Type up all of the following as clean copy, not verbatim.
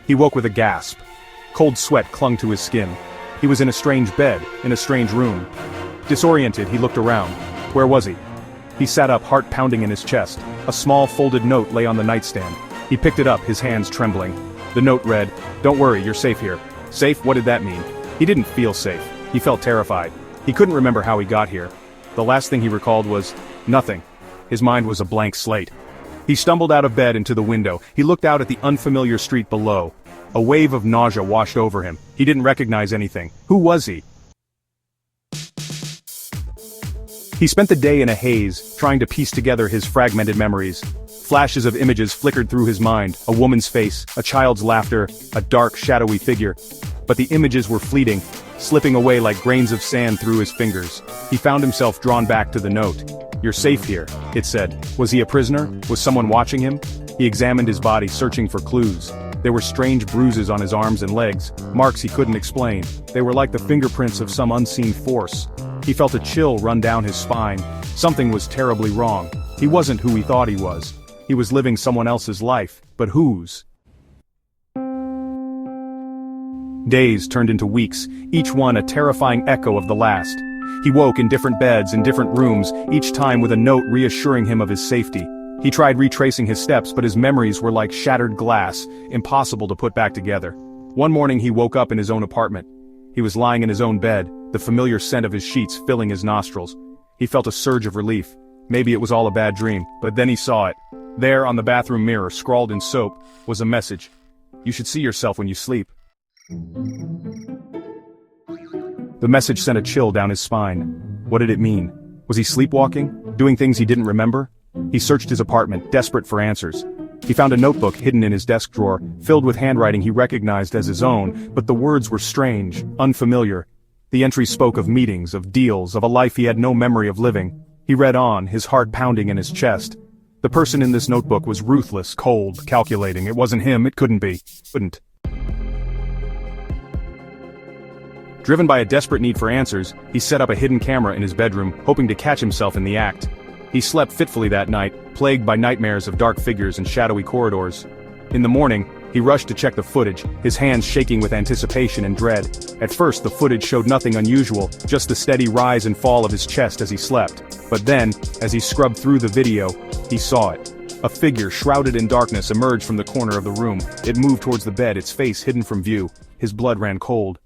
He woke with a gasp. Cold sweat clung to his skin. He was in a strange bed, in a strange room. Disoriented, he looked around. Where was he? He sat up, heart pounding in his chest. A small folded note lay on the nightstand. He picked it up, his hands trembling. The note read, "Don't worry, you're safe here." Safe? What did that mean? He didn't feel safe. He felt terrified. He couldn't remember how he got here. The last thing he recalled was nothing. His mind was a blank slate. He stumbled out of bed into the window. He looked out at the unfamiliar street below. A wave of nausea washed over him. He didn't recognize anything. Who was he? He spent the day in a haze, trying to piece together his fragmented memories. Flashes of images flickered through his mind, a woman's face, a child's laughter, a dark, shadowy figure. But the images were fleeting, slipping away like grains of sand through his fingers. He found himself drawn back to the note. "You're safe here," it said. Was he a prisoner? Was someone watching him? He examined his body, searching for clues. There were strange bruises on his arms and legs, marks he couldn't explain. They were like the fingerprints of some unseen force. He felt a chill run down his spine. Something was terribly wrong. He wasn't who he thought he was. He was living someone else's life, but whose? Days turned into weeks, each one a terrifying echo of the last. He woke in different beds in different rooms, each time with a note reassuring him of his safety. He tried retracing his steps, but his memories were like shattered glass, impossible to put back together. One morning he woke up in his own apartment. He was lying in his own bed, the familiar scent of his sheets filling his nostrils. He felt a surge of relief. Maybe it was all a bad dream, but then he saw it. There, on the bathroom mirror, scrawled in soap, was a message. "You should see yourself when you sleep." The message sent a chill down his spine. What did it mean? Was he sleepwalking? Doing things he didn't remember? He searched his apartment, desperate for answers. He found a notebook hidden in his desk drawer, filled with handwriting he recognized as his own, but the words were strange, unfamiliar. The entries spoke of meetings, of deals, of a life he had no memory of living. He read on, his heart pounding in his chest. The person in this notebook was ruthless, cold, calculating. It wasn't him, it couldn't be. Couldn't. Driven by a desperate need for answers, he set up a hidden camera in his bedroom, hoping to catch himself in the act. He slept fitfully that night, plagued by nightmares of dark figures and shadowy corridors. In the morning, he rushed to check the footage, his hands shaking with anticipation and dread. At first, the footage showed nothing unusual, just the steady rise and fall of his chest as he slept. But then, as he scrubbed through the video, he saw it. A figure shrouded in darkness emerged from the corner of the room. It moved towards the bed, its face hidden from view. His blood ran cold.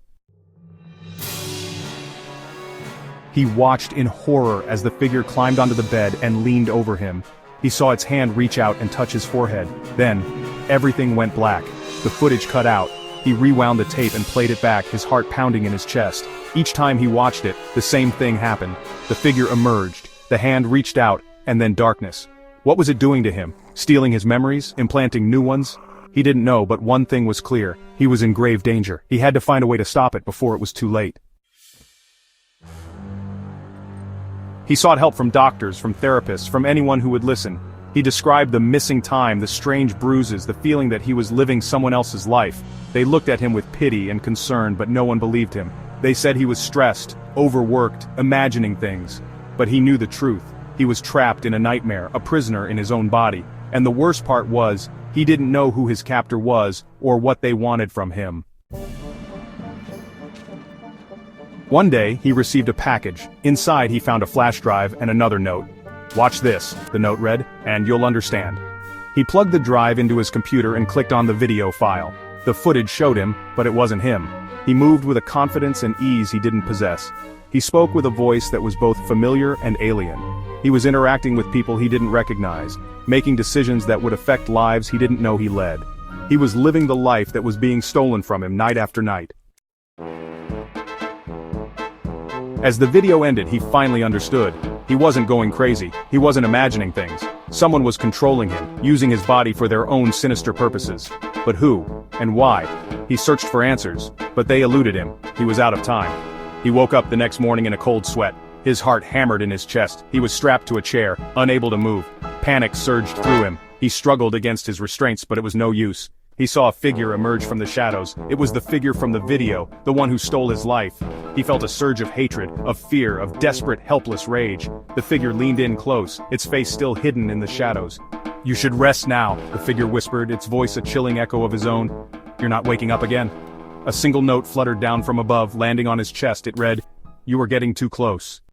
He watched in horror as the figure climbed onto the bed and leaned over him. He saw its hand reach out and touch his forehead. Then, everything went black. The footage cut out. He rewound the tape and played it back, his heart pounding in his chest. Each time he watched it, the same thing happened. The figure emerged. The hand reached out, and then darkness. What was it doing to him? Stealing his memories? Implanting new ones? He didn't know, but one thing was clear. He was in grave danger. He had to find a way to stop it before it was too late. He sought help from doctors, from therapists, from anyone who would listen. He described the missing time, the strange bruises, the feeling that he was living someone else's life. They looked at him with pity and concern, but no one believed him. They said he was stressed, overworked, imagining things. But he knew the truth. He was trapped in a nightmare, a prisoner in his own body. And the worst part was, he didn't know who his captor was, or what they wanted from him. One day, he received a package. Inside, he found a flash drive and another note. "Watch this," the note read, "and you'll understand." He plugged the drive into his computer and clicked on the video file. The footage showed him, but it wasn't him. He moved with a confidence and ease he didn't possess. He spoke with a voice that was both familiar and alien. He was interacting with people he didn't recognize, making decisions that would affect lives he didn't know he led. He was living the life that was being stolen from him night after night. As the video ended, he finally understood. He wasn't going crazy. He wasn't imagining things. Someone was controlling him, using his body for their own sinister purposes. But who? And why? He searched for answers, but they eluded him. He was out of time. He woke up the next morning in a cold sweat. His heart hammered in his chest. He was strapped to a chair, unable to move. Panic surged through him. He struggled against his restraints, but it was no use. He saw a figure emerge from the shadows. It was the figure from the video, the one who stole his life. He felt a surge of hatred, of fear, of desperate, helpless rage. The figure leaned in close, its face still hidden in the shadows. "You should rest now," the figure whispered, its voice a chilling echo of his own. You're not waking up again. A single note fluttered down from above, landing on his chest. It read, "You are getting too close."